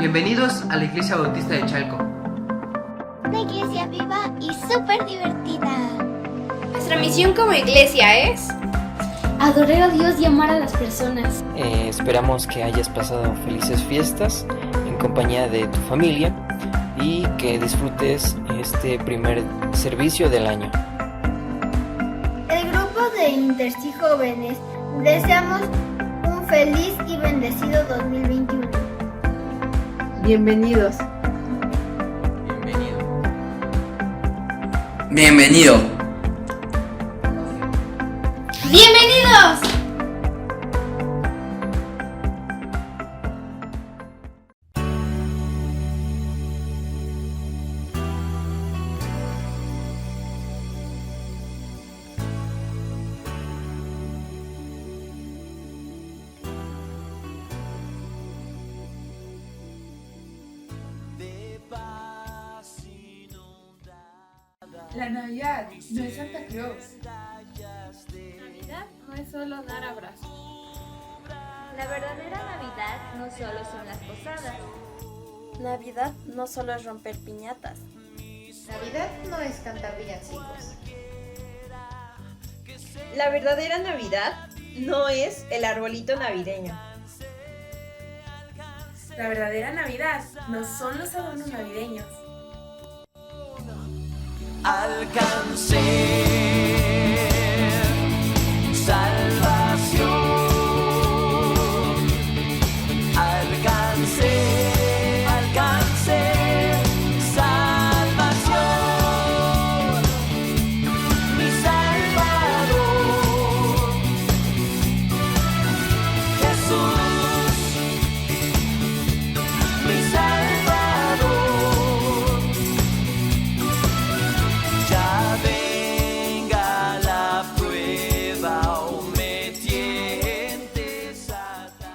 Bienvenidos a la Iglesia Bautista de Chalco. Una iglesia viva y súper divertida. Nuestra misión como iglesia es adorar a Dios y amar a las personas. Esperamos que hayas pasado felices fiestas en compañía de tu familia y que disfrutes este primer servicio del año. El grupo de Interci Jóvenes deseamos un feliz y bendecido 2021. Bienvenidos. Bienvenido. ¡Bienvenidos! La Navidad no es Santa Claus. Navidad no es solo dar abrazos. La verdadera Navidad no solo son las posadas. Navidad no solo es romper piñatas. Navidad no es cantar villancicos. La verdadera Navidad no es el arbolito navideño. La verdadera Navidad no son los adornos navideños. Alcancé salvación, alcancé salvación, mi Salvador, Jesús, mi Salvador. Ya venga la prueba o me tiente Satán.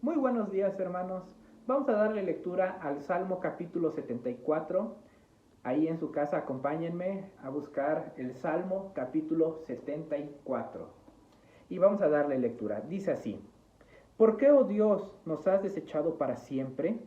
Muy buenos días, hermanos. Vamos a darle lectura al Salmo capítulo 74. Ahí en su casa acompáñenme a buscar el Salmo capítulo 74. Y vamos a darle lectura. Dice así: ¿Por qué, oh Dios, nos has desechado para siempre?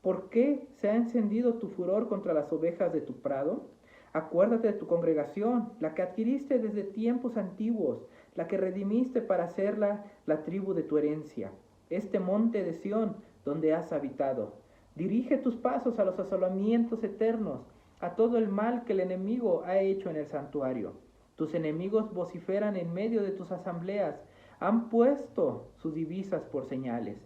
¿Por qué se ha encendido tu furor contra las ovejas de tu prado? Acuérdate de tu congregación, la que adquiriste desde tiempos antiguos, la que redimiste para hacerla la tribu de tu herencia. Este monte de Sión, donde has habitado. Dirige tus pasos a los asolamientos eternos, a todo el mal que el enemigo ha hecho en el santuario. Tus enemigos vociferan en medio de tus asambleas, han puesto sus divisas por señales.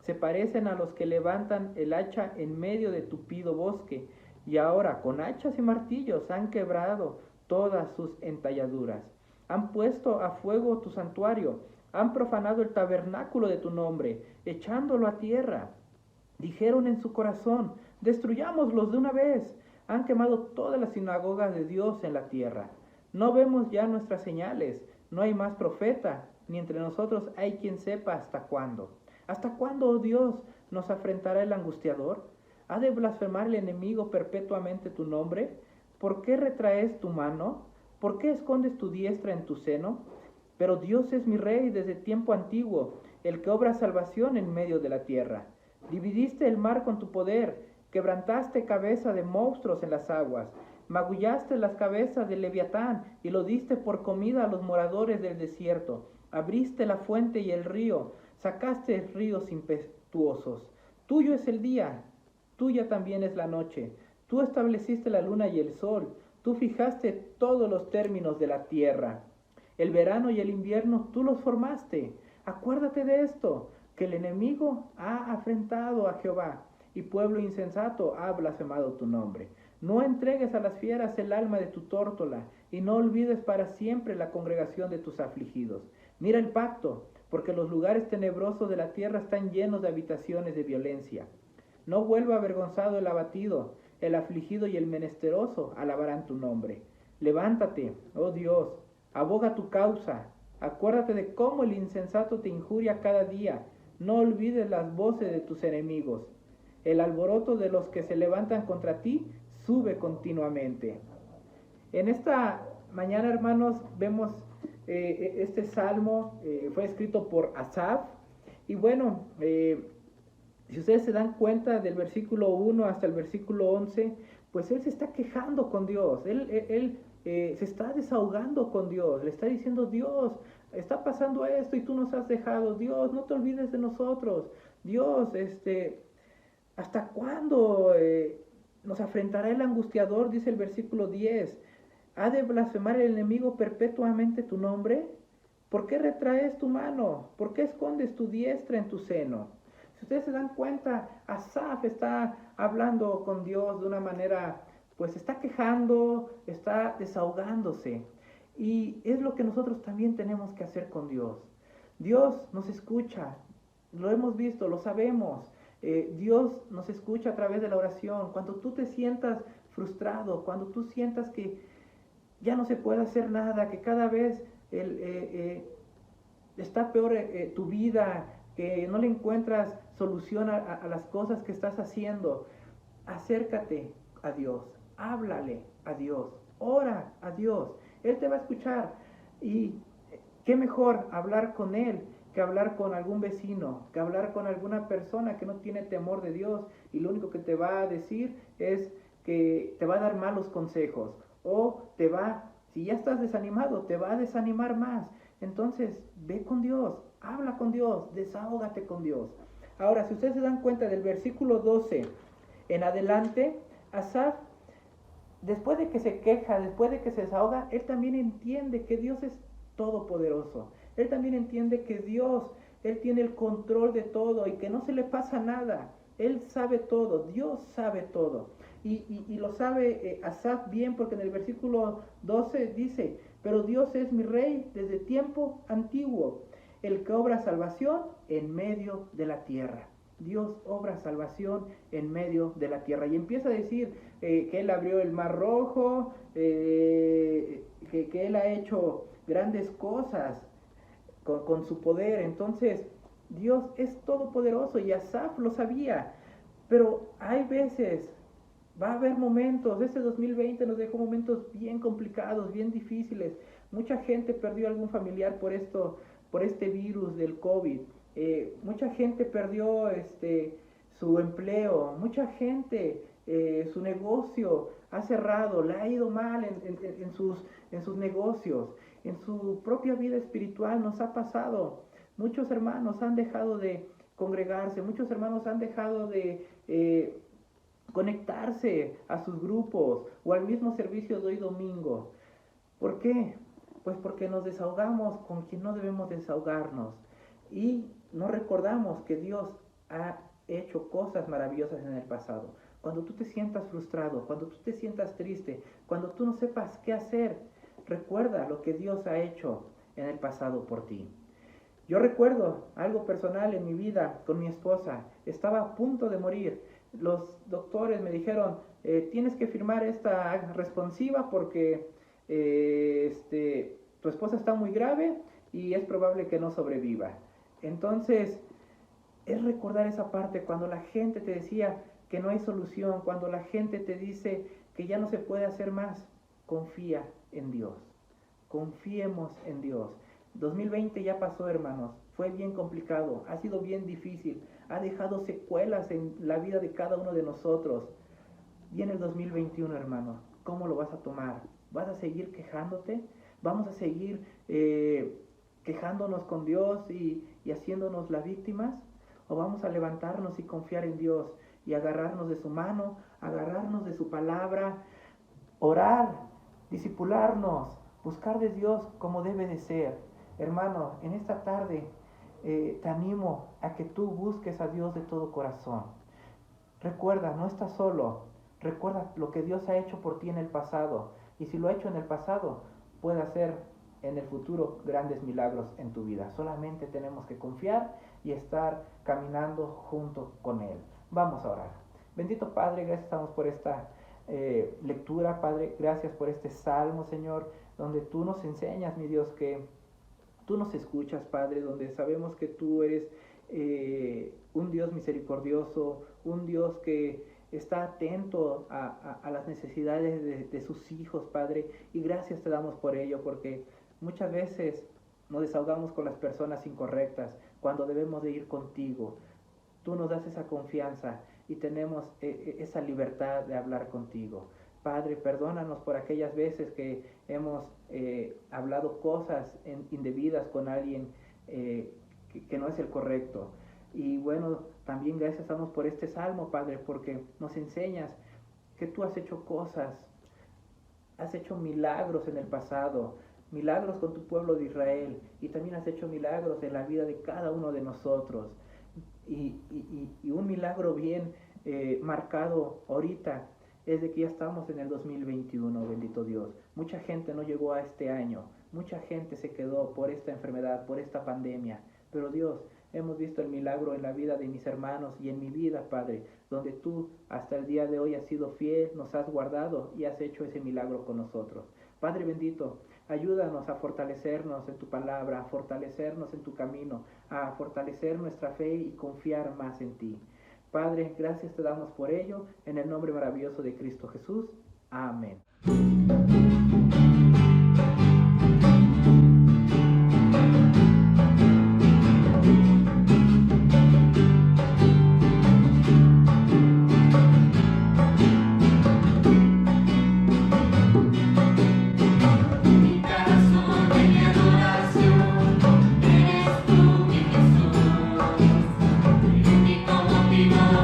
Se parecen a los que levantan el hacha en medio de tupido bosque, y ahora con hachas y martillos han quebrado todas sus entalladuras. Han puesto a fuego tu santuario, han profanado el tabernáculo de tu nombre, echándolo a tierra. Dijeron en su corazón: destruyámoslos de una vez. Han quemado todas las sinagogas de Dios en la tierra. No vemos ya nuestras señales. No hay más profeta, ni entre nosotros hay quien sepa hasta cuándo. ¿Hasta cuándo, oh Dios, nos afrentará el angustiador? ¿Ha de blasfemar el enemigo perpetuamente tu nombre? ¿Por qué retraes tu mano? ¿Por qué escondes tu diestra en tu seno? Pero Dios es mi rey desde tiempo antiguo, el que obra salvación en medio de la tierra. Dividiste el mar con tu poder, quebrantaste cabeza de monstruos en las aguas, magullaste las cabezas del Leviatán y lo diste por comida a los moradores del desierto. Abriste la fuente y el río, sacaste ríos impetuosos. Tuyo es el día, tuya también es la noche. Tú estableciste la luna y el sol, tú fijaste todos los términos de la tierra. El verano y el invierno tú los formaste. Acuérdate de esto, que el enemigo ha afrentado a Jehová, y pueblo insensato ha blasfemado tu nombre. No entregues a las fieras el alma de tu tórtola, y no olvides para siempre la congregación de tus afligidos. Mira el pacto, porque los lugares tenebrosos de la tierra están llenos de habitaciones de violencia. No vuelva avergonzado el abatido, el afligido y el menesteroso alabarán tu nombre. Levántate, oh Dios, aboga tu causa. Acuérdate de cómo el insensato te injuria cada día. No olvides las voces de tus enemigos. El alboroto de los que se levantan contra ti sube continuamente. En esta mañana, hermanos, vemos este salmo, fue escrito por Asaf. Y bueno, si ustedes se dan cuenta del versículo 1 hasta el versículo 11, pues él se está quejando con Dios. Él se está desahogando con Dios. Le está diciendo: Dios, está pasando esto y tú nos has dejado. Dios, no te olvides de nosotros. Dios, ¿hasta cuándo nos afrentará el angustiador? Dice el versículo 10. ¿Ha de blasfemar el enemigo perpetuamente tu nombre? ¿Por qué retraes tu mano? ¿Por qué escondes tu diestra en tu seno? Si ustedes se dan cuenta, Asaf está hablando con Dios de una manera, pues está quejando, está desahogándose. Y es lo que nosotros también tenemos que hacer con Dios. Dios nos escucha, lo hemos visto, lo sabemos. Dios nos escucha a través de la oración. Cuando tú te sientas frustrado, cuando tú sientas que ya no se puede hacer nada, que cada vez está peor tu vida, que no le encuentras solución a las cosas que estás haciendo, acércate a Dios, háblale a Dios, ora a Dios. Él te va a escuchar. Y qué mejor hablar con Él que hablar con algún vecino, que hablar con alguna persona que no tiene temor de Dios y lo único que te va a decir es que te va a dar malos consejos, o si ya estás desanimado, te va a desanimar más. Entonces, ve con Dios, habla con Dios, desahógate con Dios. Ahora, si ustedes se dan cuenta del versículo 12 en adelante, Asaf, después de que se queja, después de que se desahoga, él también entiende que Dios es todopoderoso. Él también entiende que Dios, Él tiene el control de todo y que no se le pasa nada. Él sabe todo, Dios sabe todo. Y lo sabe Asaf bien, porque en el versículo 12 dice: pero Dios es mi rey desde tiempo antiguo, el que obra salvación en medio de la tierra. Dios obra salvación en medio de la tierra. Y empieza a decir que Él abrió el mar rojo, que Él ha hecho grandes cosas con su poder. Entonces, Dios es todopoderoso y Asaf lo sabía. Pero hay veces, va a haber momentos, este 2020 nos dejó momentos bien complicados, bien difíciles. Mucha gente perdió algún familiar por este virus del COVID. Mucha gente perdió su empleo, mucha gente su negocio ha cerrado, le ha ido mal en sus negocios, en su propia vida espiritual nos ha pasado. Muchos hermanos han dejado de congregarse, muchos hermanos han dejado de conectarse a sus grupos o al mismo servicio de hoy domingo. ¿Por qué? Pues porque nos desahogamos con quien no debemos desahogarnos y no recordamos que Dios ha hecho cosas maravillosas en el pasado. Cuando tú te sientas frustrado, cuando tú te sientas triste, cuando tú no sepas qué hacer, recuerda lo que Dios ha hecho en el pasado por ti. Yo recuerdo algo personal en mi vida con mi esposa. Estaba a punto de morir. los doctores me dijeron, tienes que firmar esta responsiva porque tu esposa está muy grave y es probable que no sobreviva. Entonces, es recordar esa parte cuando la gente te decía que no hay solución, cuando la gente te dice que ya no se puede hacer más. Confía en Dios. Confiemos en Dios. 2020 ya pasó, hermanos. Fue bien complicado, ha sido bien difícil, ha dejado secuelas en la vida de cada uno de nosotros. Y en el 2021, hermano, ¿cómo lo vas a tomar? ¿Vas a seguir quejándote? ¿Vamos a seguir quejándonos con Dios y haciéndonos las víctimas? ¿O vamos a levantarnos y confiar en Dios y agarrarnos de su mano, agarrarnos de su palabra, orar, discipularnos, buscar de Dios como debe de ser? Hermano, en esta tarde te animo a que tú busques a Dios de todo corazón. Recuerda, no estás solo. Recuerda lo que Dios ha hecho por ti en el pasado. Y si lo ha hecho en el pasado, puede hacer en el futuro grandes milagros en tu vida. Solamente tenemos que confiar y estar caminando junto con Él. Vamos a orar. Bendito Padre, gracias estamos por esta lectura, Padre. Gracias por este salmo, Señor, donde tú nos enseñas, mi Dios, que tú nos escuchas, Padre, donde sabemos que tú eres un Dios misericordioso, un Dios que está atento a las necesidades de sus hijos, Padre. Y gracias te damos por ello, porque muchas veces nos desahogamos con las personas incorrectas cuando debemos de ir contigo. Tú nos das esa confianza y tenemos esa libertad de hablar contigo. Padre, perdónanos por aquellas veces que hemos hablado cosas indebidas con alguien que no es el correcto. Y bueno, también gracias damos por este salmo, Padre, porque nos enseñas que tú has hecho cosas, has hecho milagros en el pasado, milagros con tu pueblo de Israel, y también has hecho milagros en la vida de cada uno de nosotros. Y un milagro bien marcado ahorita es de que ya estamos en el 2021, bendito Dios. Mucha gente no llegó a este año, mucha gente se quedó por esta enfermedad, por esta pandemia, pero Dios, hemos visto el milagro en la vida de mis hermanos y en mi vida, Padre, donde tú hasta el día de hoy has sido fiel, nos has guardado y has hecho ese milagro con nosotros. Padre bendito, ayúdanos a fortalecernos en tu palabra, a fortalecernos en tu camino, a fortalecer nuestra fe y confiar más en ti. Padre, gracias te damos por ello, en el nombre maravilloso de Cristo Jesús. Amén.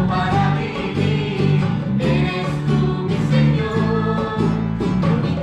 Para vivir, eres tú mi Señor, mi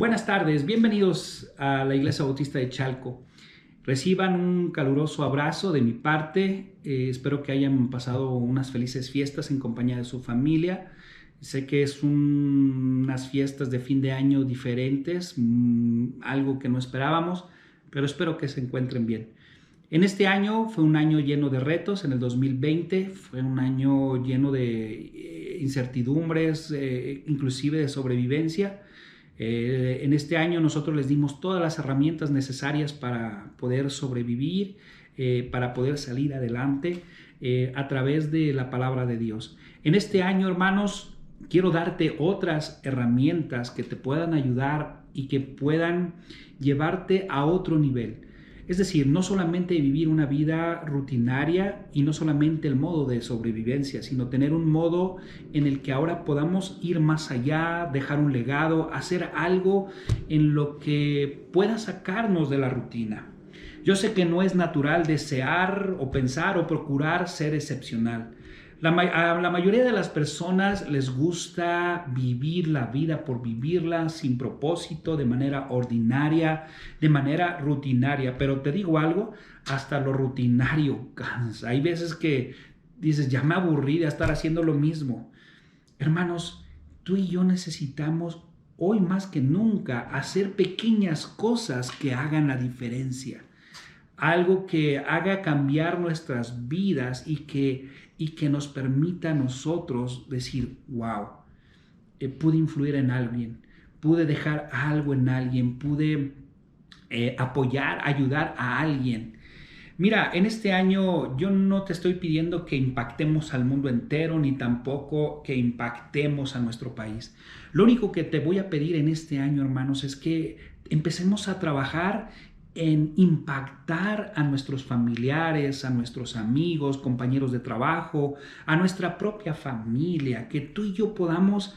Buenas tardes, bienvenidos a la Iglesia Bautista de Chalco. Reciban un caluroso abrazo de mi parte. Espero que hayan pasado unas felices fiestas en compañía de su familia. Sé que es unas fiestas de fin de año diferentes, algo que no esperábamos, pero espero que se encuentren bien. En este año fue un año lleno de retos, en el 2020 fue un año lleno de incertidumbres, inclusive de sobrevivencia. En este año nosotros les dimos todas las herramientas necesarias para poder sobrevivir, para poder salir adelante a través de la palabra de Dios. En este año, hermanos, quiero darte otras herramientas que te puedan ayudar y que puedan llevarte a otro nivel. Es decir, no solamente vivir una vida rutinaria y no solamente el modo de sobrevivencia, sino tener un modo en el que ahora podamos ir más allá, dejar un legado, hacer algo en lo que pueda sacarnos de la rutina. Yo sé que no es natural desear o pensar o procurar ser excepcional. A la mayoría de las personas les gusta vivir la vida por vivirla sin propósito, de manera ordinaria, de manera rutinaria. Pero te digo algo, hasta lo rutinario cansa. Hay veces que dices, ya me aburrí de estar haciendo lo mismo. Hermanos, tú y yo necesitamos hoy más que nunca hacer pequeñas cosas que hagan la diferencia. Algo que haga cambiar nuestras vidas y que nos permita a nosotros decir, wow, pude influir en alguien, pude dejar algo en alguien, pude apoyar, ayudar a alguien. Mira, en este año yo no te estoy pidiendo que impactemos al mundo entero, ni tampoco que impactemos a nuestro país. Lo único que te voy a pedir en este año, hermanos, es que empecemos a trabajar en impactar a nuestros familiares, a nuestros amigos, compañeros de trabajo, a nuestra propia familia, que tú y yo podamos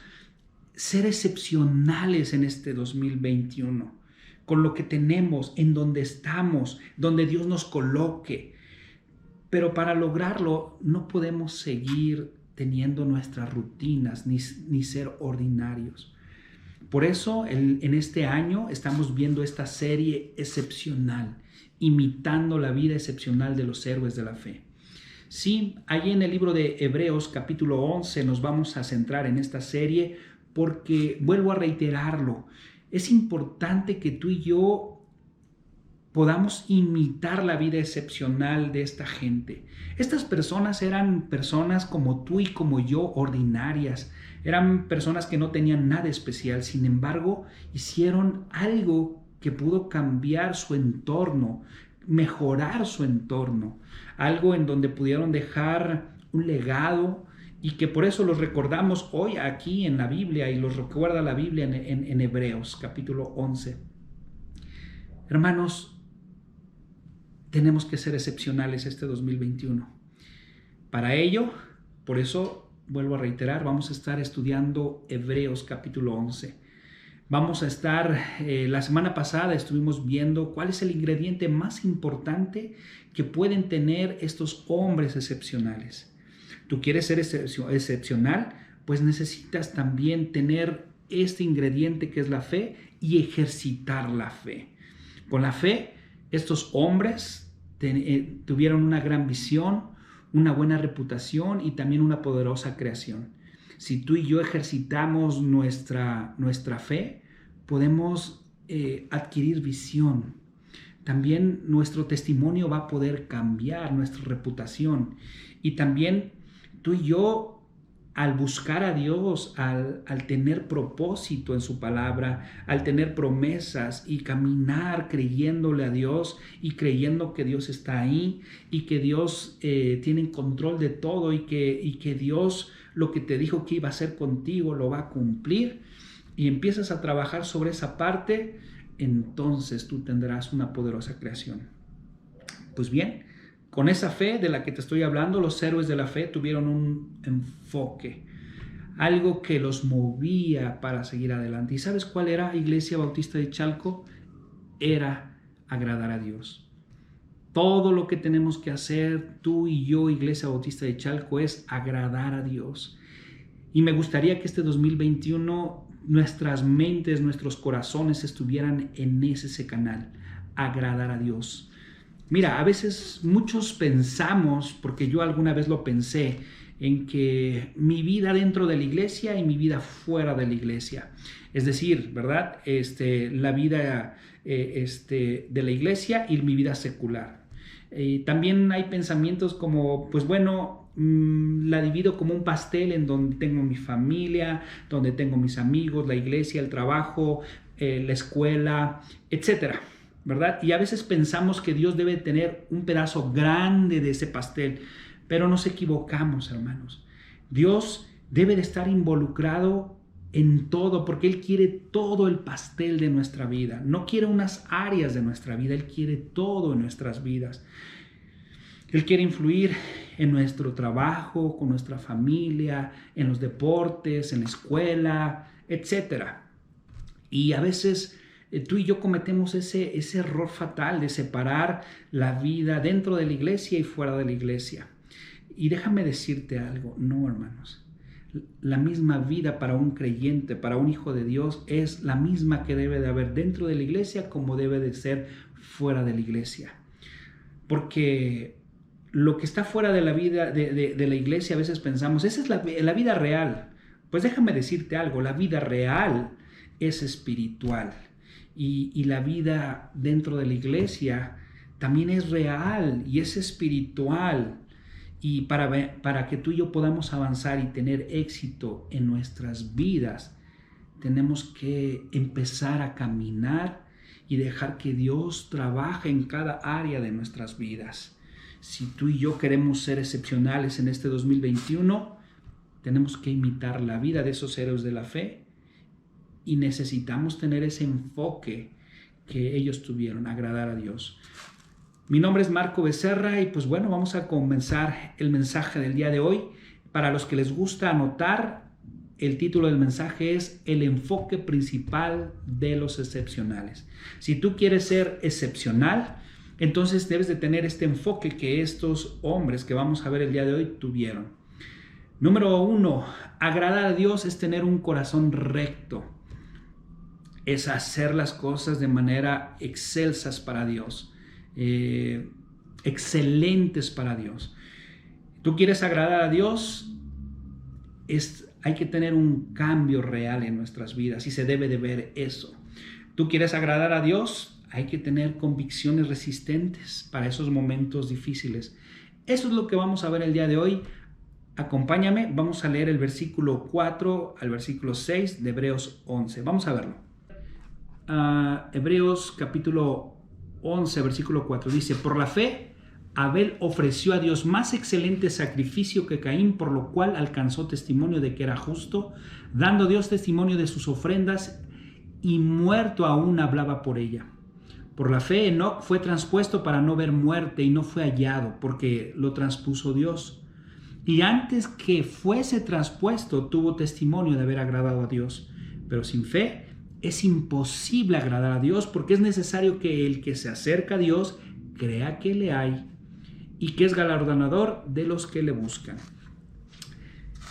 ser excepcionales en este 2021, con lo que tenemos, en donde estamos, donde Dios nos coloque. Pero para lograrlo no podemos seguir teniendo nuestras rutinas ni ser ordinarios. Por eso en este año estamos viendo esta serie excepcional, imitando la vida excepcional de los héroes de la fe. Sí, allí en el libro de Hebreos capítulo 11 nos vamos a centrar en esta serie porque, vuelvo a reiterarlo, es importante que tú y yo podamos imitar la vida excepcional de esta gente. Estas personas eran personas como tú y como yo, ordinarias. Eran personas que no tenían nada especial, sin embargo, hicieron algo que pudo cambiar su entorno, mejorar su entorno, algo en donde pudieron dejar un legado y que por eso los recordamos hoy aquí en la Biblia y los recuerda la Biblia en Hebreos capítulo 11. Hermanos, tenemos que ser excepcionales este 2021. Para ello, por eso, vuelvo a reiterar, vamos a estar estudiando Hebreos capítulo 11. Vamos a estar, la semana pasada estuvimos viendo cuál es el ingrediente más importante que pueden tener estos hombres excepcionales. ¿Tú quieres ser excepcional? Pues necesitas también tener este ingrediente que es la fe y ejercitar la fe. Con la fe, estos hombres tuvieron una gran visión, una buena reputación y también una poderosa creación. Si tú y yo ejercitamos nuestra fe, podemos adquirir visión. También nuestro testimonio va a poder cambiar, nuestra reputación. Y también tú y yo, al buscar a Dios, al tener propósito en su palabra, al tener promesas y caminar creyéndole a Dios y creyendo que Dios está ahí y que Dios tiene control de todo y que Dios lo que te dijo que iba a hacer contigo lo va a cumplir y empiezas a trabajar sobre esa parte, entonces tú tendrás una poderosa creación. Pues bien, con esa fe de la que te estoy hablando, los héroes de la fe tuvieron un enfoque, algo que los movía para seguir adelante. ¿Y sabes cuál era, Iglesia Bautista de Chalco? Era agradar a Dios. Todo lo que tenemos que hacer, tú y yo, Iglesia Bautista de Chalco, es agradar a Dios. Y me gustaría que este 2021 nuestras mentes, nuestros corazones estuvieran en ese canal, agradar a Dios. Mira, a veces muchos pensamos, porque yo alguna vez lo pensé, en que mi vida dentro de la iglesia y mi vida fuera de la iglesia. Es decir, ¿verdad? La vida de la iglesia y mi vida secular. También hay pensamientos como, pues bueno, la divido como un pastel en donde tengo mi familia, donde tengo mis amigos, la iglesia, el trabajo, la escuela, etcétera, ¿verdad? Y a veces pensamos que Dios debe tener un pedazo grande de ese pastel, pero nos equivocamos, hermanos. Dios debe de estar involucrado en todo, porque Él quiere todo el pastel de nuestra vida. No quiere unas áreas de nuestra vida, Él quiere todo en nuestras vidas. Él quiere influir en nuestro trabajo, con nuestra familia, en los deportes, en la escuela, etc. Y a veces tú y yo cometemos ese error fatal de separar la vida dentro de la iglesia y fuera de la iglesia. Y déjame decirte algo, no, hermanos. La misma vida para un creyente, para un hijo de Dios, es la misma que debe de haber dentro de la iglesia como debe de ser fuera de la iglesia. Porque lo que está fuera de la vida de la iglesia, a veces pensamos, esa es la vida real. Pues déjame decirte algo, la vida real es espiritual. Y la vida dentro de la iglesia también es real y es espiritual. Y para que tú y yo podamos avanzar y tener éxito en nuestras vidas, tenemos que empezar a caminar y dejar que Dios trabaje en cada área de nuestras vidas. Si tú y yo queremos ser excepcionales en este 2021, tenemos que imitar la vida de esos héroes de la fe y necesitamos tener ese enfoque que ellos tuvieron, agradar a Dios. Mi nombre es Marco Becerra y pues bueno, vamos a comenzar el mensaje del día de hoy. Para los que les gusta anotar, el título del mensaje es El enfoque principal de los excepcionales. Si tú quieres ser excepcional, entonces debes de tener este enfoque que estos hombres que vamos a ver el día de hoy tuvieron. Número 1, agradar a Dios es tener un corazón recto. Es hacer las cosas de manera excelsas para Dios. Excelentes para Dios. Tú quieres agradar a Dios, hay que tener un cambio real en nuestras vidas y se debe de ver eso. Tú quieres agradar a Dios, hay que tener convicciones resistentes para esos momentos difíciles. Eso es lo que vamos a ver el día de hoy. Acompáñame, vamos a leer el versículo 4 al versículo 6 de Hebreos 11. Vamos a verlo. Hebreos capítulo 11, versículo 4, dice: por la fe, Abel ofreció a Dios más excelente sacrificio que Caín, por lo cual alcanzó testimonio de que era justo, dando Dios testimonio de sus ofrendas, y muerto aún hablaba por ella. Por la fe, Enoc fue transpuesto para no ver muerte, y no fue hallado, porque lo transpuso Dios. Y antes que fuese transpuesto, tuvo testimonio de haber agradado a Dios. Pero sin fe es imposible agradar a Dios, porque es necesario que el que se acerca a Dios crea que le hay y que es galardonador de los que le buscan.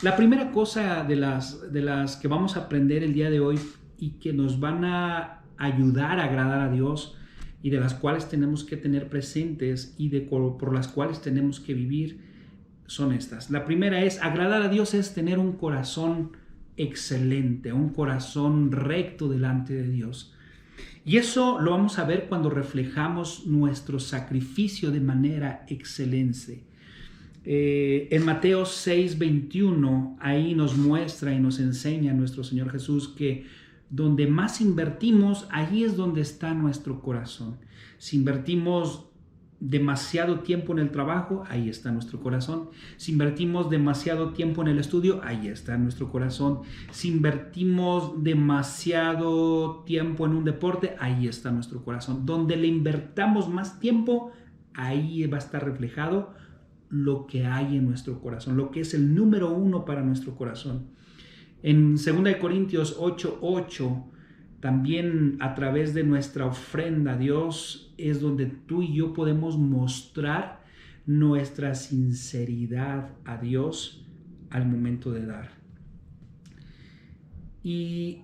La primera cosa de las que vamos a aprender el día de hoy y que nos van a ayudar a agradar a Dios y de las cuales tenemos que tener presentes y por las cuales tenemos que vivir son estas. La primera es: agradar a Dios es tener un corazón excelente, un corazón recto delante de Dios. Y eso lo vamos a ver cuando reflejamos nuestro sacrificio de manera excelente. En Mateo 6:21, ahí nos muestra y nos enseña nuestro Señor Jesús que donde más invertimos, ahí es donde está nuestro corazón. Si invertimos demasiado tiempo en el trabajo, ahí está nuestro corazón. Si invertimos demasiado tiempo en el estudio, ahí está nuestro corazón. Si invertimos demasiado tiempo en un deporte, ahí está nuestro corazón. Donde le invertamos más tiempo, ahí va a estar reflejado lo que hay en nuestro corazón, lo que es el número 1 para nuestro corazón. En 2 Corintios 8:8, también a través de nuestra ofrenda a Dios es donde tú y yo podemos mostrar nuestra sinceridad a Dios al momento de dar. Y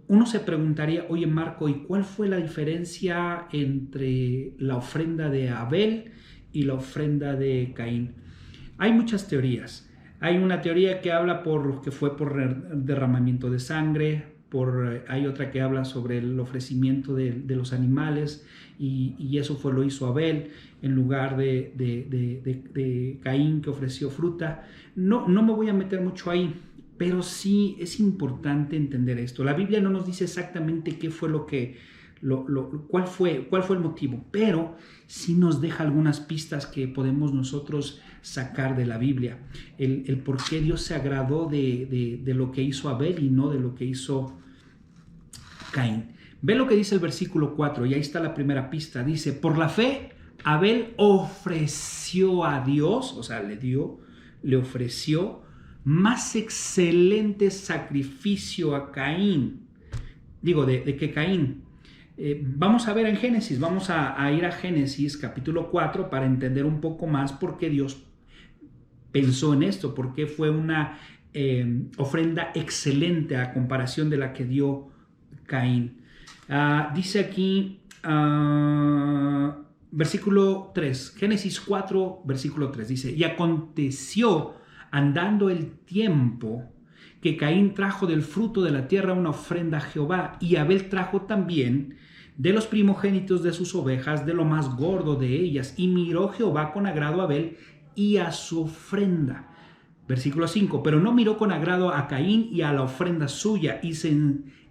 uno se preguntaría: oye Marco, ¿y cuál fue la diferencia entre la ofrenda de Abel y la ofrenda de Caín? Hay muchas teorías. Hay una teoría que habla que fue por derramamiento de sangre, hay otra que habla sobre el ofrecimiento de los animales, y eso lo hizo Abel en lugar de Caín, que ofreció fruta. No me voy a meter mucho ahí, pero sí es importante entender esto. La Biblia no nos dice exactamente qué fue cuál fue el motivo, pero sí nos deja algunas pistas que podemos nosotros sacar de la Biblia. El por qué Dios se agradó de lo que hizo Abel y no de lo que hizo Caín. Ve lo que dice el versículo 4, y ahí está la primera pista. Dice: por la fe, Abel ofreció a Dios, o sea, le ofreció más excelente sacrificio a Caín. Digo, de que Caín. Vamos a ver en Génesis, vamos a ir a Génesis capítulo 4 para entender un poco más por qué Dios pensó en esto, por qué fue una ofrenda excelente a comparación de la que dio Caín. Dice aquí, versículo 3, Génesis 4, versículo 3, dice: y aconteció, andando el tiempo, que Caín trajo del fruto de la tierra una ofrenda a Jehová, y Abel trajo también de los primogénitos de sus ovejas, de lo más gordo de ellas, y miró Jehová con agrado a Abel y a su ofrenda. Versículo 5, pero no miró con agrado a Caín y a la ofrenda suya, y se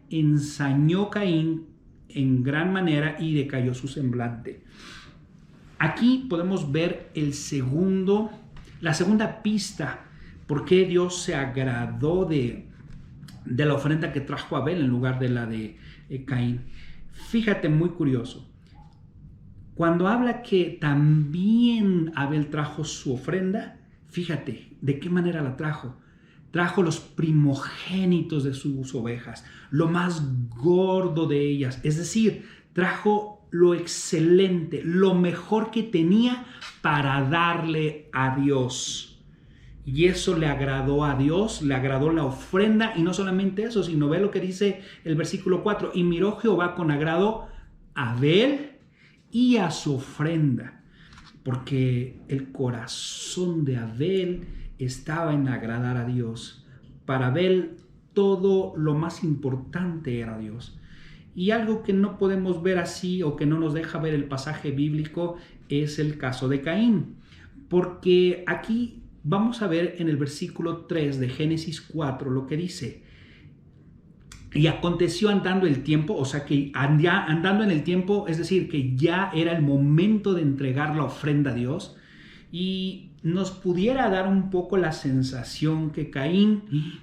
ensañó Caín en gran manera y decayó su semblante. Aquí podemos ver la segunda pista, por qué Dios se agradó de la ofrenda que trajo Abel en lugar de la de Caín. Fíjate, muy curioso. Cuando habla que también Abel trajo su ofrenda, fíjate de qué manera la trajo. Trajo los primogénitos de sus ovejas, lo más gordo de ellas, es decir, trajo lo excelente, lo mejor que tenía para darle a Dios. Y eso le agradó a Dios, le agradó la ofrenda, y no solamente eso, sino ve lo que dice el versículo 4, y miró Jehová con agrado a Abel y a su ofrenda, porque el corazón de Abel estaba en agradar a Dios. Para Abel todo lo más importante era Dios. Y algo que no podemos ver así, o que no nos deja ver el pasaje bíblico, es el caso de Caín, porque aquí vamos a ver en el versículo 3 de Génesis 4 lo que dice: y aconteció andando el tiempo, o sea que andando en el tiempo, es decir, que ya era el momento de entregar la ofrenda a Dios, y nos pudiera dar un poco la sensación que Caín, y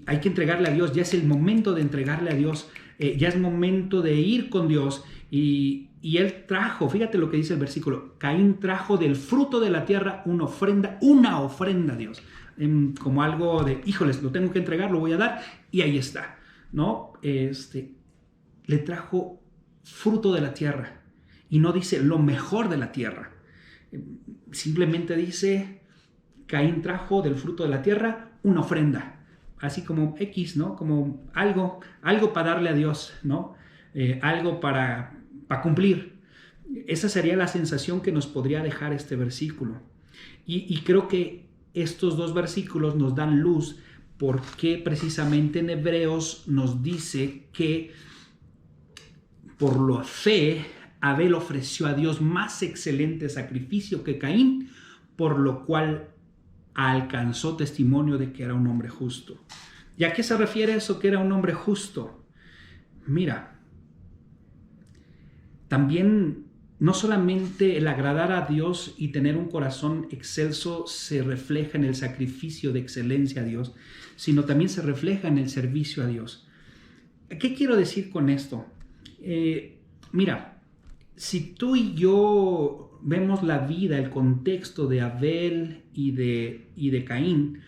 hay que entregarle a Dios, ya es el momento de entregarle a Dios, ya es momento de ir con Dios, y él trajo, fíjate lo que dice el versículo: Caín trajo del fruto de la tierra una ofrenda a Dios, como algo de, híjoles, lo tengo que entregar, lo voy a dar, y ahí está, ¿no? Le trajo fruto de la tierra, y no dice lo mejor de la tierra, simplemente dice: Caín trajo del fruto de la tierra una ofrenda, así como X, ¿no? Como algo para darle a Dios, ¿no? Algo para cumplir. Esa sería la sensación que nos podría dejar este versículo. Y creo que estos dos versículos nos dan luz porque precisamente en Hebreos nos dice que por la fe Abel ofreció a Dios más excelente sacrificio que Caín, por lo cual alcanzó testimonio de que era un hombre justo. ¿Y a qué se refiere eso, que era un hombre justo? Mira, también no solamente el agradar a Dios y tener un corazón excelso se refleja en el sacrificio de excelencia a Dios, sino también se refleja en el servicio a Dios. ¿Qué quiero decir con esto? Mira, si tú y yo vemos la vida, el contexto de Abel y de Caín,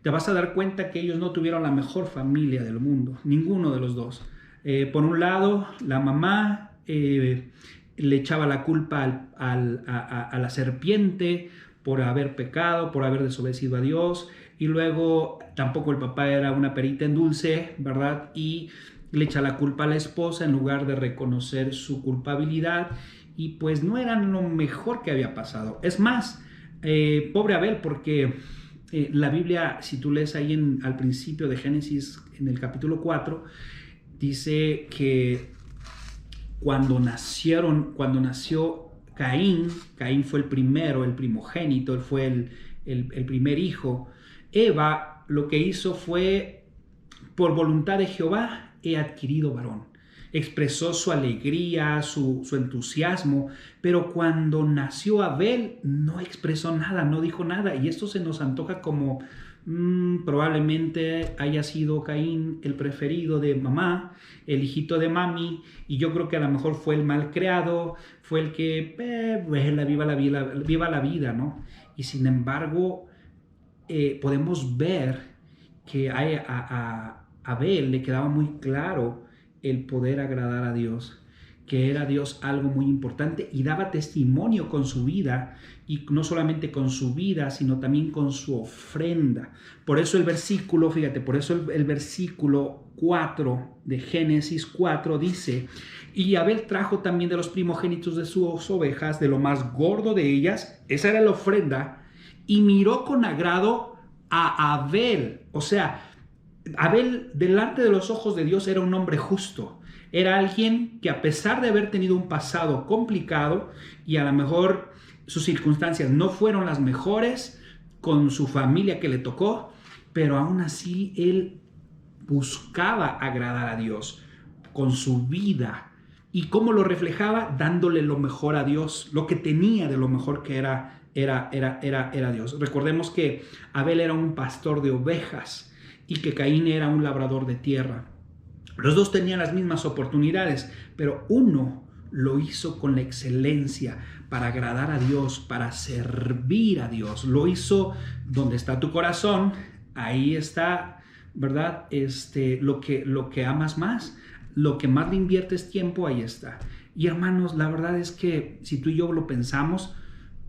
te vas a dar cuenta que ellos no tuvieron la mejor familia del mundo, ninguno de los dos. Por un lado, la mamá le echaba la culpa a la serpiente por haber pecado, por haber desobedecido a Dios, y luego tampoco el papá era una perita en dulce, ¿verdad? Y le echa la culpa a la esposa en lugar de reconocer su culpabilidad, y pues no eran lo mejor que había pasado. Es más, pobre Abel, porque la Biblia, si tú lees ahí al principio de Génesis, en el capítulo 4, dice que cuando nació Caín fue el primero, el primogénito, él fue el primer hijo. Eva lo que hizo fue, por voluntad de Jehová, he adquirido varón. Expresó su alegría, su entusiasmo, pero cuando nació Abel no expresó nada, no dijo nada, y esto se nos antoja como probablemente haya sido Caín el preferido de mamá, el hijito de mami, y yo creo que a lo mejor fue el mal creado, fue el que viva la vida, ¿no? Y sin embargo podemos ver que a Abel le quedaba muy claro el poder agradar a Dios, que era Dios algo muy importante, y daba testimonio con su vida, y no solamente con su vida, sino también con su ofrenda. Por eso el versículo 4 de Génesis 4 dice: y Abel trajo también de los primogénitos de sus ovejas, de lo más gordo de ellas, esa era la ofrenda, y miró con agrado a Abel. O sea, Abel, delante de los ojos de Dios, era un hombre justo. Era alguien que, a pesar de haber tenido un pasado complicado y a lo mejor sus circunstancias no fueron las mejores con su familia que le tocó, pero aún así él buscaba agradar a Dios con su vida. ¿Y cómo lo reflejaba? Dándole lo mejor a Dios, lo que tenía de lo mejor que era Dios. Recordemos que Abel era un pastor de ovejas y que Caín era un labrador de tierra. Los dos tenían las mismas oportunidades, pero uno lo hizo con la excelencia para agradar a Dios, para servir a Dios. Lo hizo donde está tu corazón, ahí está, ¿verdad? Lo que amas más, lo que más le inviertes tiempo, ahí está. Y hermanos, la verdad es que si tú y yo lo pensamos,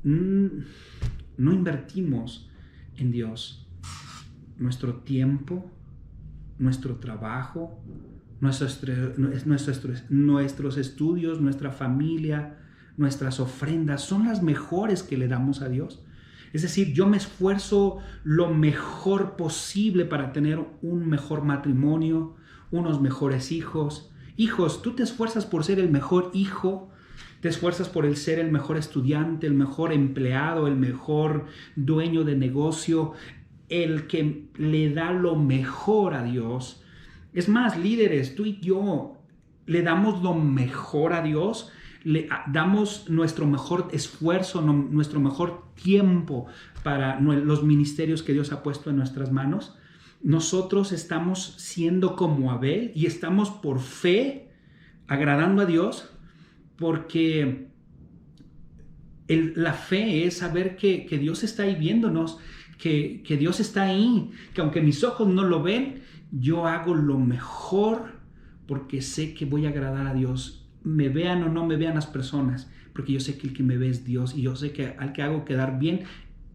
no invertimos en Dios nuestro tiempo, nuestro trabajo, nuestros estudios, nuestra familia, nuestras ofrendas son las mejores que le damos a Dios. Es decir, yo me esfuerzo lo mejor posible para tener un mejor matrimonio, unos mejores hijos. Hijos, tú te esfuerzas por ser el mejor hijo, te esfuerzas por ser el mejor estudiante, el mejor empleado, el mejor dueño de negocio, el que le da lo mejor a Dios. Es más, líderes, tú y yo le damos lo mejor a Dios, le damos nuestro mejor esfuerzo, nuestro mejor tiempo para los ministerios que Dios ha puesto en nuestras manos. Nosotros estamos siendo como Abel y estamos por fe agradando a Dios, porque la fe es saber que Dios está ahí viéndonos, que Dios está ahí, que aunque mis ojos no lo ven, yo hago lo mejor porque sé que voy a agradar a Dios. Me vean o no me vean las personas, porque yo sé que el que me ve es Dios, y yo sé que al que hago quedar bien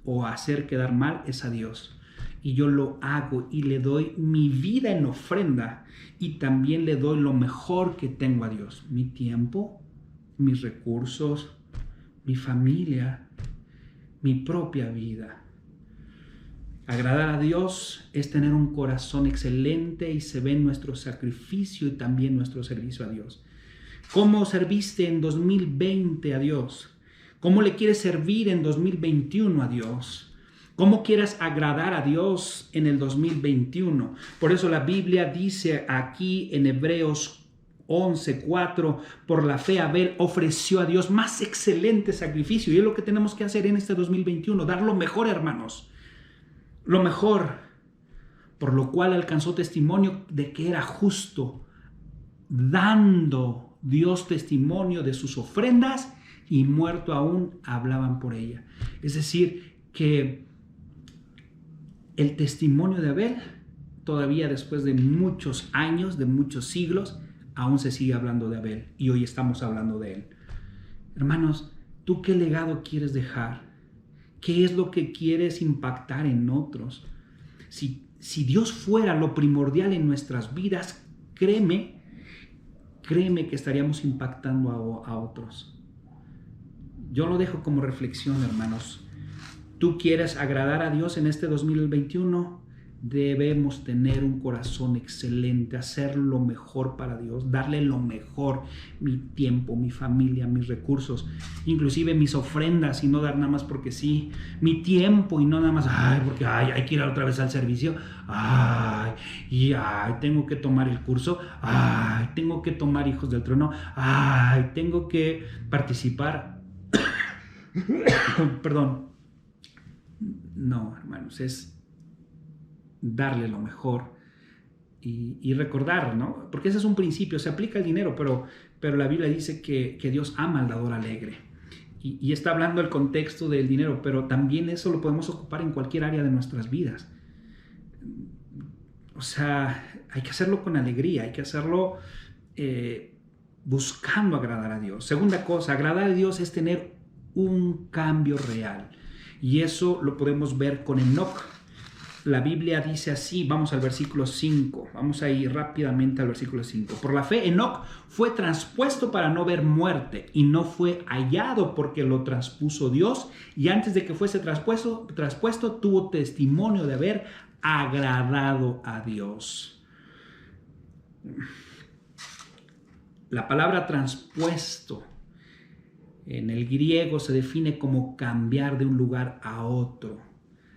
o hacer quedar mal es a Dios. Y yo lo hago y le doy mi vida en ofrenda, y también le doy lo mejor que tengo a Dios: mi tiempo, mis recursos, mi familia, mi propia vida. Agradar a Dios es tener un corazón excelente, y se ve en nuestro sacrificio y también nuestro servicio a Dios. ¿Cómo serviste en 2020 a Dios? ¿Cómo le quieres servir en 2021 a Dios? ¿Cómo quieres agradar a Dios en el 2021? Por eso la Biblia dice aquí en Hebreos 11:4, por la fe Abel ofreció a Dios más excelente sacrificio. Y es lo que tenemos que hacer en este 2021, dar lo mejor, hermanos. Lo mejor, por lo cual alcanzó testimonio de que era justo, dando Dios testimonio de sus ofrendas, y muerto aún hablaban por ella. Es decir, que el testimonio de Abel, todavía después de muchos años, de muchos siglos, aún se sigue hablando de Abel, y hoy estamos hablando de él. Hermanos, ¿tú qué legado quieres dejar? ¿Qué es lo que quieres impactar en otros? Si Dios fuera lo primordial en nuestras vidas, créeme que estaríamos impactando a otros. Yo lo dejo como reflexión, hermanos. ¿Tú quieres agradar a Dios en este 2021? Debemos tener un corazón excelente, hacer lo mejor para Dios, darle lo mejor, mi tiempo, mi familia, mis recursos, inclusive mis ofrendas y no dar nada más porque sí, mi tiempo y no nada más, porque hay que ir otra vez al servicio, tengo que tomar el curso, tengo que tomar Hijos del Trueno, tengo que participar, perdón, no, hermanos, es darle lo mejor y recordar, ¿no? Porque ese es un principio, se aplica el dinero, pero la Biblia dice que Dios ama al dador alegre. Y está hablando el contexto del dinero, pero también eso lo podemos ocupar en cualquier área de nuestras vidas. O sea, hay que hacerlo con alegría, hay que hacerlo buscando agradar a Dios. Segunda cosa, agradar a Dios es tener un cambio real. Y eso lo podemos ver con Enoc. La Biblia dice así, vamos al versículo 5, vamos a ir rápidamente al versículo 5. Por la fe, Enoc fue traspuesto para no ver muerte y no fue hallado porque lo traspuso Dios, y antes de que fuese traspuesto tuvo testimonio de haber agradado a Dios. La palabra traspuesto en el griego se define como cambiar de un lugar a otro.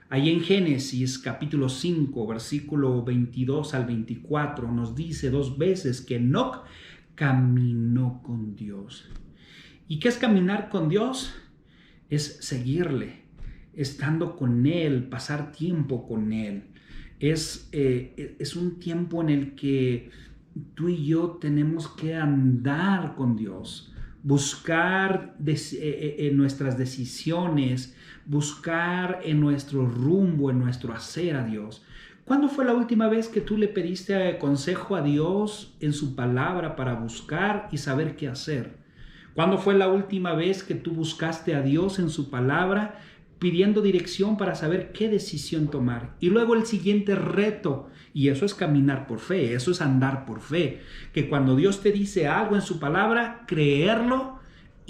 Ahí en Génesis capítulo 5, versículo 22 al 24, nos dice 2 veces que Enoc caminó con Dios. ¿Y qué es caminar con Dios? Es seguirle, estando con Él, pasar tiempo con Él. Es un tiempo en el que tú y yo tenemos que andar con Dios, buscar en nuestras decisiones, buscar en nuestro rumbo, en nuestro hacer a Dios. ¿Cuándo fue la última vez que tú le pediste consejo a Dios en su palabra para buscar y saber qué hacer? ¿Cuándo fue la última vez que tú buscaste a Dios en su palabra pidiendo dirección para saber qué decisión tomar? Y luego el siguiente reto, y eso es caminar por fe, eso es andar por fe, que cuando Dios te dice algo en su palabra, creerlo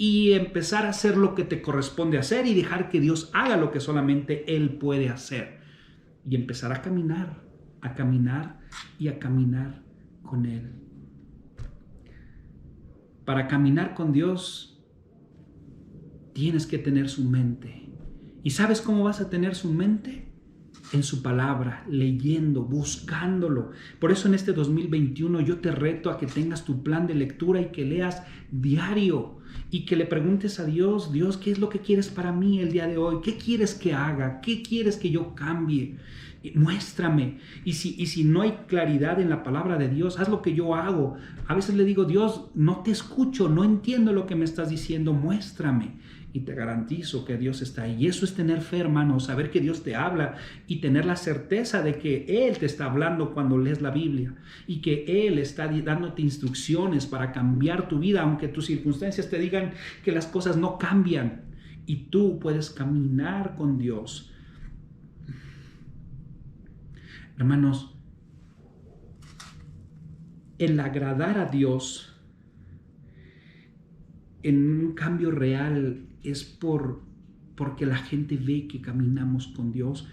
y empezar a hacer lo que te corresponde hacer y dejar que Dios haga lo que solamente Él puede hacer. Y empezar a caminar y a caminar con Él. Para caminar con Dios tienes que tener su mente. ¿Y sabes cómo vas a tener su mente? En su palabra, leyendo, buscándolo. Por eso en este 2021 yo te reto a que tengas tu plan de lectura y que leas diario y que le preguntes a Dios, Dios, ¿qué es lo que quieres para mí el día de hoy? ¿Qué quieres que haga? ¿Qué quieres que yo cambie? Muéstrame. Y si no hay claridad en la palabra de Dios, haz lo que yo hago. A veces le digo, Dios, no te escucho, no entiendo lo que me estás diciendo, muéstrame. Y te garantizo que Dios está ahí. Y eso es tener fe, hermano, saber que Dios te habla y tener la certeza de que Él te está hablando cuando lees la Biblia y que Él está dándote instrucciones para cambiar tu vida, aunque tus circunstancias te digan que las cosas no cambian, y tú puedes caminar con Dios. Hermanos, el agradar a Dios en un cambio real es porque la gente ve que caminamos con Dios,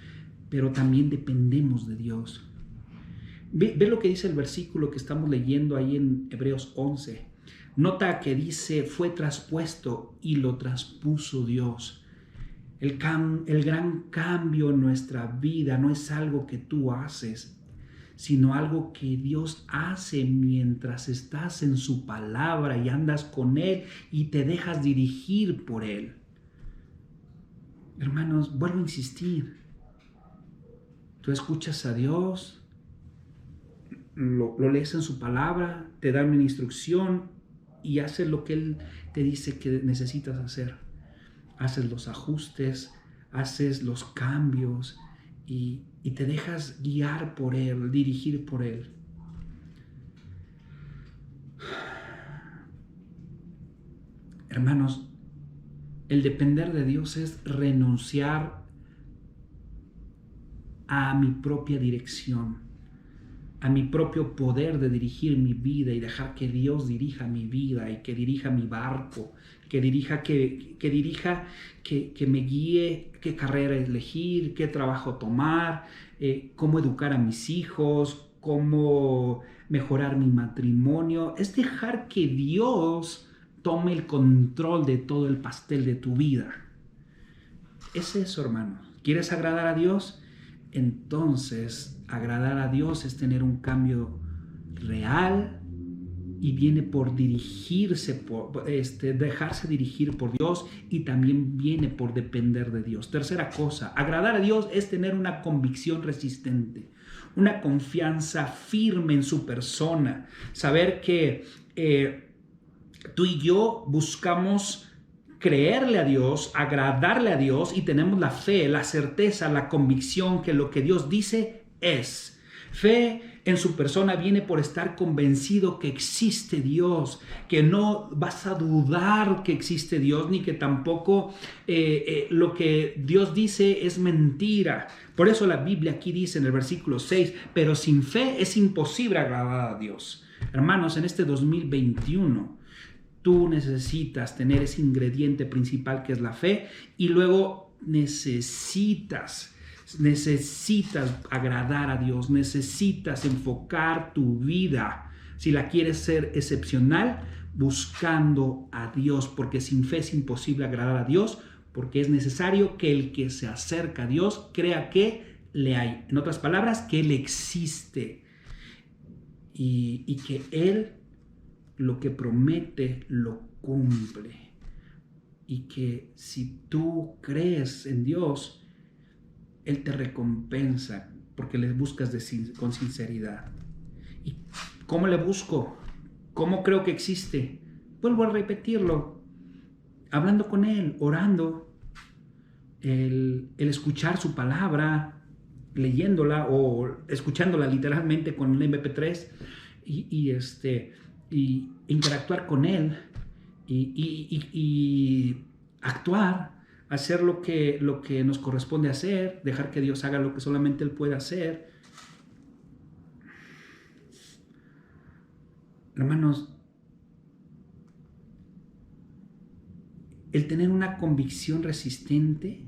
pero también dependemos de Dios. Ve lo que dice el versículo que estamos leyendo ahí en Hebreos 11. Nota que dice, fue traspuesto y lo traspuso Dios. El gran cambio en nuestra vida no es algo que tú haces, sino algo que Dios hace mientras estás en su palabra y andas con Él y te dejas dirigir por Él. Hermanos, vuelvo a insistir. Tú escuchas a Dios, lo lees en su palabra, te da una instrucción y haces lo que Él te dice que necesitas hacer. Haces los ajustes, haces los cambios y te dejas guiar por Él, dirigir por Él. Hermanos, el depender de Dios es renunciar a mi propia dirección, a mi propio poder de dirigir mi vida y dejar que Dios dirija mi vida y que dirija mi barco, que me guíe qué carrera elegir, qué trabajo tomar, cómo educar a mis hijos, cómo mejorar mi matrimonio. Es dejar que Dios tome el control de todo el pastel de tu vida. Es eso, hermano. ¿Quieres agradar a Dios? Entonces, agradar a Dios es tener un cambio real y viene por dejarse dirigir por Dios, y también viene por depender de Dios. Tercera cosa, agradar a Dios es tener una convicción resistente, una confianza firme en su persona, saber que tú y yo buscamos creerle a Dios, agradarle a Dios, y tenemos la fe, la certeza, la convicción que lo que Dios dice es. Fe en su persona viene por estar convencido que existe Dios, que no vas a dudar que existe Dios, ni que tampoco lo que Dios dice es mentira. Por eso la Biblia aquí dice en el versículo 6, pero sin fe es imposible agradar a Dios. Hermanos, en este 2021, tú necesitas tener ese ingrediente principal que es la fe, y luego necesitas agradar a Dios, necesitas enfocar tu vida, si la quieres ser excepcional, buscando a Dios, porque sin fe es imposible agradar a Dios, porque es necesario que el que se acerca a Dios crea que le hay. En otras palabras, que Él existe y que Él lo que promete lo cumple, y que si tú crees en Dios, Él te recompensa porque le buscas con sinceridad. ¿Y cómo le busco? ¿Cómo creo que existe? Vuelvo a repetirlo, hablando con Él, orando, el escuchar su palabra, leyéndola o escuchándola literalmente con el MP3 y interactuar con Él y actuar, hacer lo que nos corresponde hacer, dejar que Dios haga lo que solamente Él puede hacer. Hermanos, el tener una convicción resistente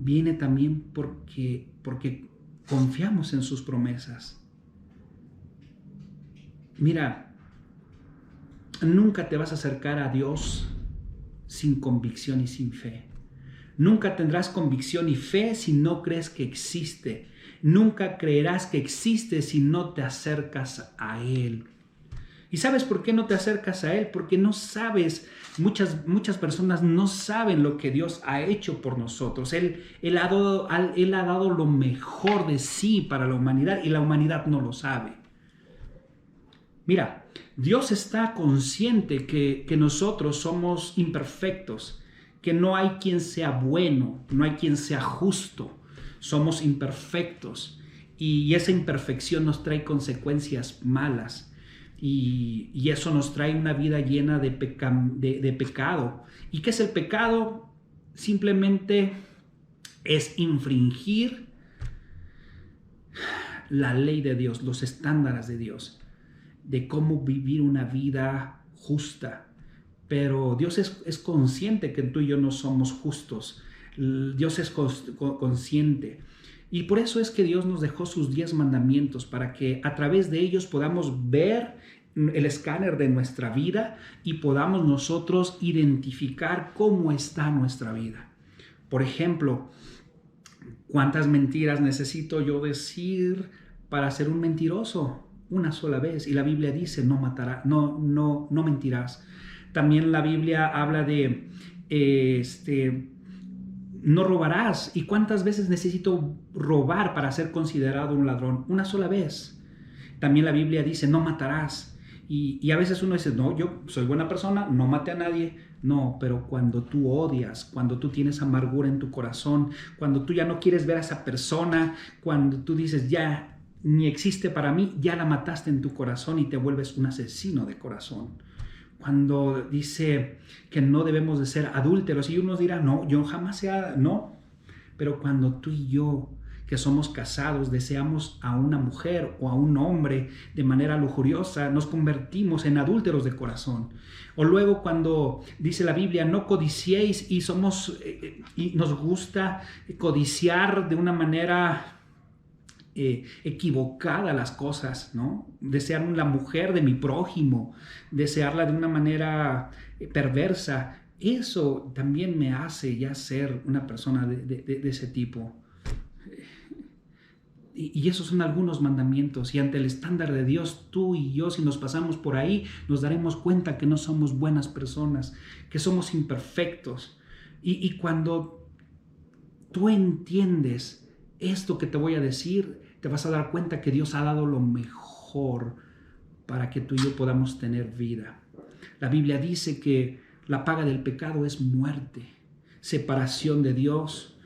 viene también porque confiamos en sus promesas. Mira, nunca te vas a acercar a Dios sin convicción y sin fe. Nunca tendrás convicción y fe si no crees que existe. Nunca creerás que existe si no te acercas a Él. ¿Y sabes por qué no te acercas a Él? Porque no sabes, muchas personas no saben lo que Dios ha hecho por nosotros. Él ha dado lo mejor de sí para la humanidad, y la humanidad no lo sabe. Mira, Dios está consciente que nosotros somos imperfectos, que no hay quien sea bueno, no hay quien sea justo. Somos imperfectos, y esa imperfección nos trae consecuencias malas. Y eso nos trae una vida llena de pecado. ¿Y qué es el pecado? Simplemente es infringir la ley de Dios, los estándares de Dios, de cómo vivir una vida justa. Pero Dios es consciente que tú y yo no somos justos. Dios es consciente. Y por eso es que Dios nos dejó sus 10 mandamientos, para que a través de ellos podamos ver el escáner de nuestra vida y podamos nosotros identificar cómo está nuestra vida. Por ejemplo, ¿cuántas mentiras necesito yo decir para ser un mentiroso? Una sola vez. Y la Biblia dice, no mentirás. También la Biblia habla de no robarás. ¿Y cuántas veces necesito robar para ser considerado un ladrón? Una sola vez. También la Biblia dice, no matarás. Y a veces uno dice, no, yo soy buena persona, no maté a nadie. No, pero cuando tú odias, cuando tú tienes amargura en tu corazón, cuando tú ya no quieres ver a esa persona, cuando tú dices, ya ni existe para mí, ya la mataste en tu corazón y te vuelves un asesino de corazón. Cuando dice que no debemos de ser adúlteros, y uno dirá, no, yo jamás sea, no. Pero cuando tú y yo que somos casados, deseamos a una mujer o a un hombre de manera lujuriosa, nos convertimos en adúlteros de corazón. O luego cuando dice la Biblia, no codiciéis, y nos gusta codiciar de una manera equivocada las cosas, ¿no? Desear la mujer de mi prójimo, desearla de una manera perversa. Eso también me hace ya ser una persona de ese tipo. Y esos son algunos mandamientos. Y ante el estándar de Dios, tú y yo, si nos pasamos por ahí, nos daremos cuenta que no somos buenas personas, que somos imperfectos. Y cuando tú entiendes esto que te voy a decir, te vas a dar cuenta que Dios ha dado lo mejor para que tú y yo podamos tener vida. La Biblia dice que la paga del pecado es muerte, separación de Dios.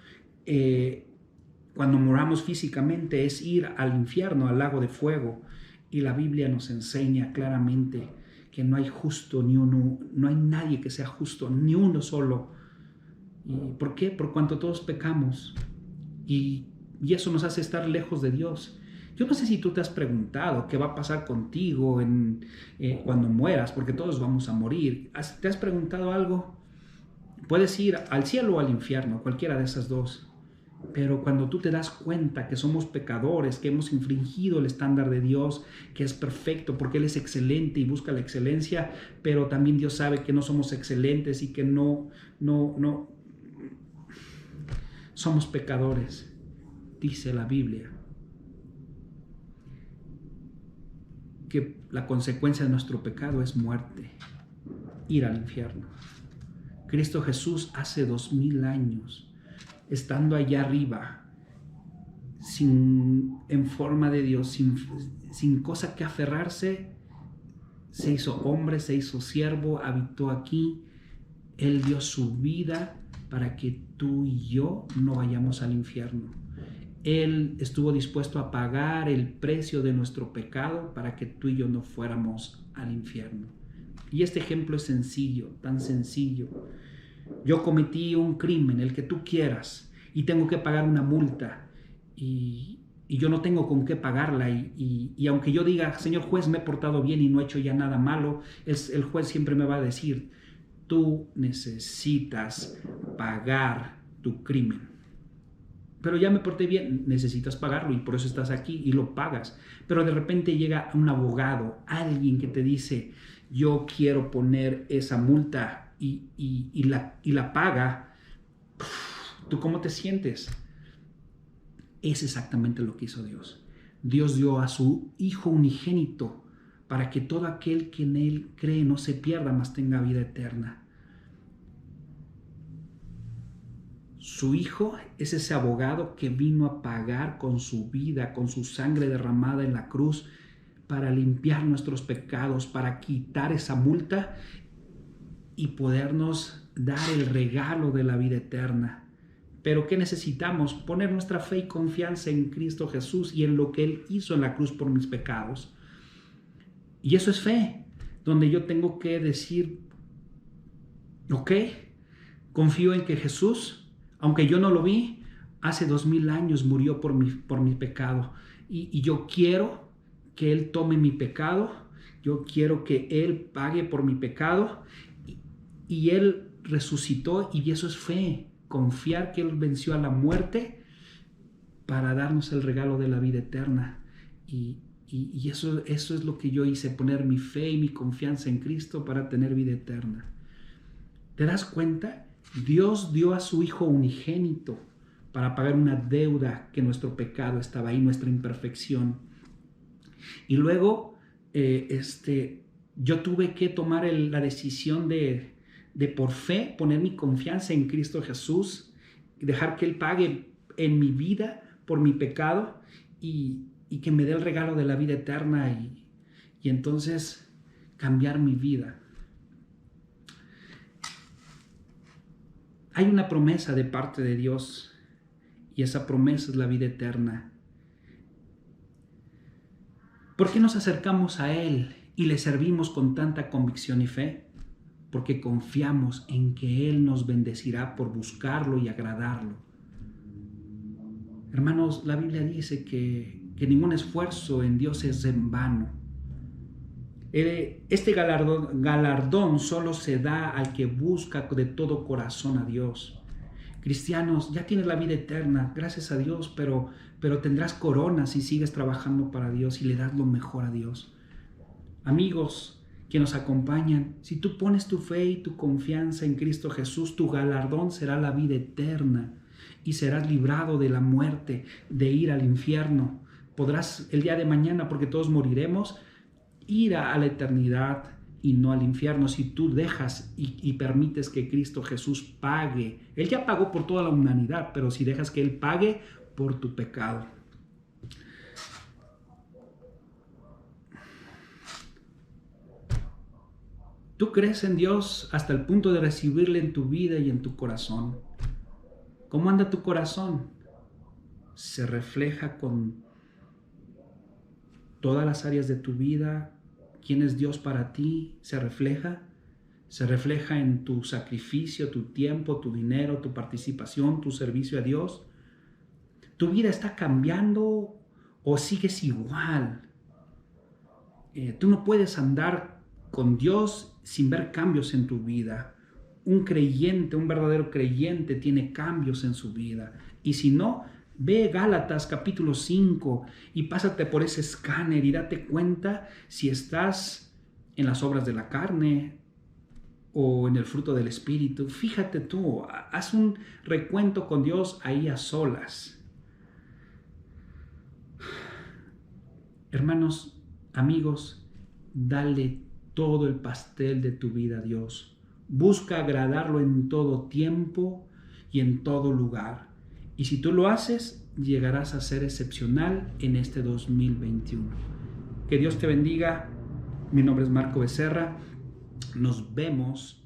Cuando moramos físicamente es ir al infierno, al lago de fuego. Y la Biblia nos enseña claramente que no hay justo ni uno, no hay nadie que sea justo, ni uno solo. ¿Y por qué? Por cuanto todos pecamos. Y eso nos hace estar lejos de Dios. Yo no sé si tú te has preguntado qué va a pasar contigo cuando mueras, porque todos vamos a morir. ¿Te has preguntado algo? Puedes ir al cielo o al infierno, cualquiera de esas dos. Pero cuando tú te das cuenta que somos pecadores, que hemos infringido el estándar de Dios, que es perfecto porque Él es excelente y busca la excelencia, pero también Dios sabe que no somos excelentes y que no somos pecadores, dice la Biblia, que la consecuencia de nuestro pecado es muerte, ir al infierno. Cristo Jesús hace 2000 años, estando allá arriba, en forma de Dios, sin cosa que aferrarse, se hizo hombre, se hizo siervo, habitó aquí. Él dio su vida para que tú y yo no vayamos al infierno. Él estuvo dispuesto a pagar el precio de nuestro pecado para que tú y yo no fuéramos al infierno. Y este ejemplo es sencillo, tan sencillo. Yo cometí un crimen, el que tú quieras, y tengo que pagar una multa, y yo no tengo con qué pagarla, y aunque yo diga, señor juez, me he portado bien y no he hecho ya nada malo, el juez siempre me va a decir, tú necesitas pagar tu crimen. Pero ya me porté bien, necesitas pagarlo y por eso estás aquí y lo pagas. Pero de repente llega un abogado, alguien que te dice, yo quiero poner esa multa y la paga. ¿Tú cómo te sientes? Es exactamente lo que hizo Dios. Dios dio a su Hijo unigénito para que todo aquel que en Él cree no se pierda, mas tenga vida eterna. Su Hijo es ese abogado que vino a pagar con su vida, con su sangre derramada en la cruz, para limpiar nuestros pecados, para quitar esa multa y podernos dar el regalo de la vida eterna. Pero ¿qué necesitamos? Poner nuestra fe y confianza en Cristo Jesús y en lo que Él hizo en la cruz por mis pecados. Y eso es fe, donde yo tengo que decir, ok, confío en que Jesús, aunque yo no lo vi, hace 2000 años murió por mi pecado. Y yo quiero que Él tome mi pecado. Yo quiero que Él pague por mi pecado. Y Él resucitó y eso es fe. Confiar que Él venció a la muerte para darnos el regalo de la vida eterna. Y eso es lo que yo hice, poner mi fe y mi confianza en Cristo para tener vida eterna. ¿Te das cuenta? Dios dio a su Hijo unigénito para pagar una deuda que nuestro pecado estaba ahí, nuestra imperfección. Y luego yo tuve que tomar la decisión de por fe poner mi confianza en Cristo Jesús, dejar que Él pague en mi vida por mi pecado y que me dé el regalo de la vida eterna y entonces cambiar mi vida. Hay una promesa de parte de Dios y esa promesa es la vida eterna. ¿Por qué nos acercamos a Él y le servimos con tanta convicción y fe? Porque confiamos en que Él nos bendecirá por buscarlo y agradarlo. Hermanos, la Biblia dice que ningún esfuerzo en Dios es en vano. Este galardón solo se da al que busca de todo corazón a Dios. Cristianos, ya tienes la vida eterna, gracias a Dios, pero tendrás coronas si sigues trabajando para Dios y le das lo mejor a Dios. Amigos que nos acompañan, si tú pones tu fe y tu confianza en Cristo Jesús, tu galardón será la vida eterna y serás librado de la muerte, de ir al infierno. Podrás el día de mañana, porque todos moriremos, ir a la eternidad y no al infierno si tú dejas y permites que Cristo Jesús pague. Él ya pagó por toda la humanidad, pero si dejas que Él pague por tu pecado. ¿Tú crees en Dios hasta el punto de recibirle en tu vida y en tu corazón? ¿Cómo anda tu corazón? ¿Se refleja con todas las áreas de tu vida? ¿Quién es Dios para ti? ¿Se refleja? ¿Se refleja en tu sacrificio, tu tiempo, tu dinero, tu participación, tu servicio a Dios? ¿Tu vida está cambiando o sigues igual? Tú no puedes andar con Dios sin ver cambios en tu vida. Un creyente, un verdadero creyente tiene cambios en su vida. Y si no, ve Gálatas capítulo 5 y pásate por ese escáner y date cuenta si estás en las obras de la carne o en el fruto del Espíritu. Fíjate tú, haz un recuento con Dios ahí a solas. Hermanos, amigos, dale todo el pastel de tu vida a Dios. Busca agradarlo en todo tiempo y en todo lugar. Y si tú lo haces, llegarás a ser excepcional en este 2021. Que Dios te bendiga. Mi nombre es Marco Becerra. Nos vemos.